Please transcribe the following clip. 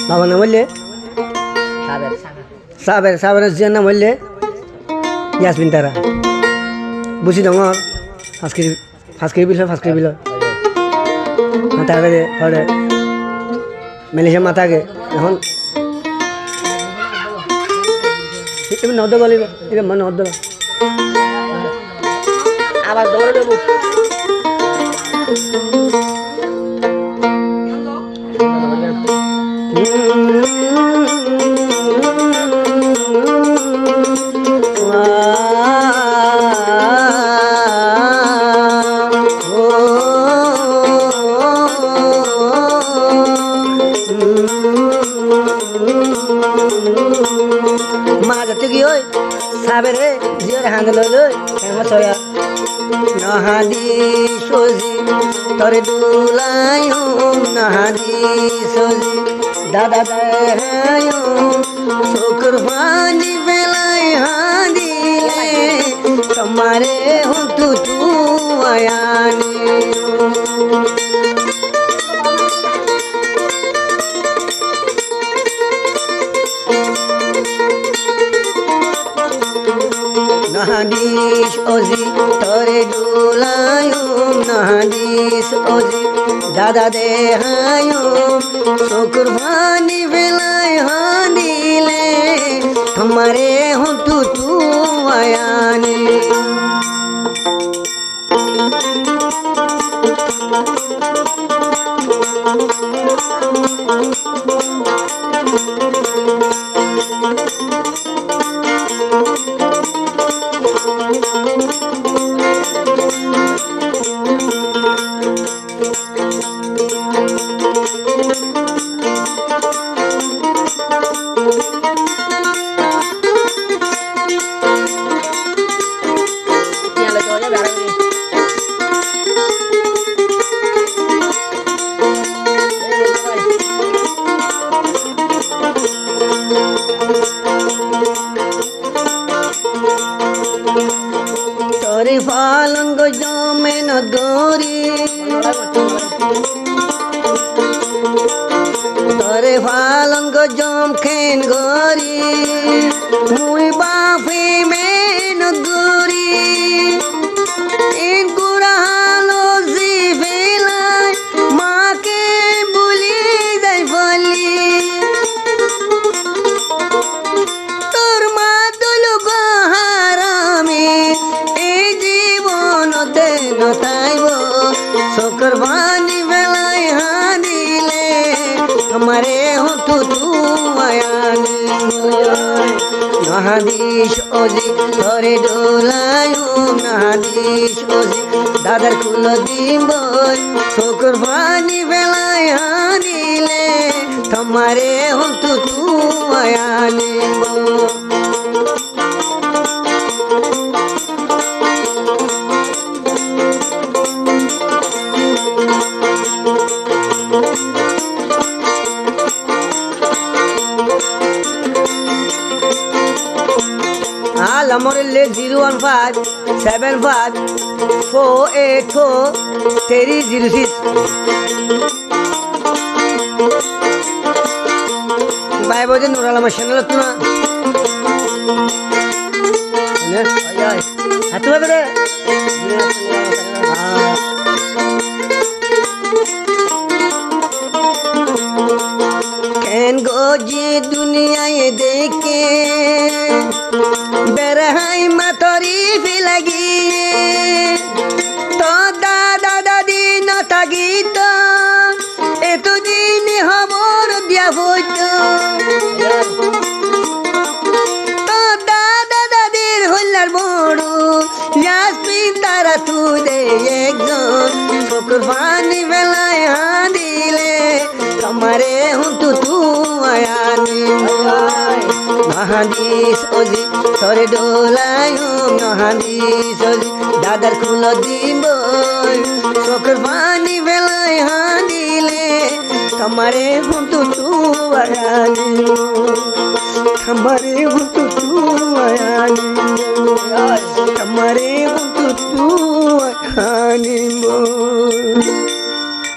বাবার নাম বললে সাবের জিয়ার নাম বললে ইয়াসমিন তারা বুঝি ডর ফাঁস করে বিল মাথা আগে হরে মেলেছে মাথা আগে এখন নদ্দ বলিব এটা মনে নদ্দ আবার দৌড়ে দেবো সাবেরে জিয়ার হাঙ্গল লই হেমা সয়া নহাদি সজি তরে দুলায়ো নহাদি সজি দাদা দাহায়ো শুকর পানি বেলাই হাদিলে তোমারে হুতু তু আয়ানি নাহাদিস ওজি তরে ডুলায়ুম নাহাদিস ওজি দাদা দেহায়ুম শুকুর ভানি বেলায় হাদিলে তোমারে হুতু তু আয়ানি तोरे फालंग जमे न गोरी तोरे फालंग जम खेन गोरी मुई बाफी में न गोरी इन गुरालो जी फेलाई माँ के बुली जाय बोली তোর মা দলু গহারামে এই জীবন দেন তাইব শোকর বানি বেলায় হাদিলে আমারে হতু তু আয়ানি নাহাদিস ওজি ধরে ডোলায়ুম নাহাদিস ওজি দাদার কুল দিব শোকর বানি বেলায় হাদিলে তোমারে হতু তু আয়ানি Lamor le 01575484306 Bye boy Nurala channel tuna ne ay hatu bere can goji दुनिया ये देखे बेरहाई मतरी भी लगी तो दादा दादी न तगी तो ए तो दिन हमर दिया होतो तो दादा दादीर होल्लार बड़ो यासमिन तारा तू दे एकজন শুকুর পানি বেলায় হাদিলে তোমারে হুতু তু আয়ানি নাহাদিস ওজি তরে ডোলায়ুম নাহাদিস ওজি দাদার কুল দিব শুকুর পানি বেলায় হাদিলে তোমারে হুতু তু আয়ানি তোমারে হুতু তু আয়ানি তোমারে হুতু তু আয়ানি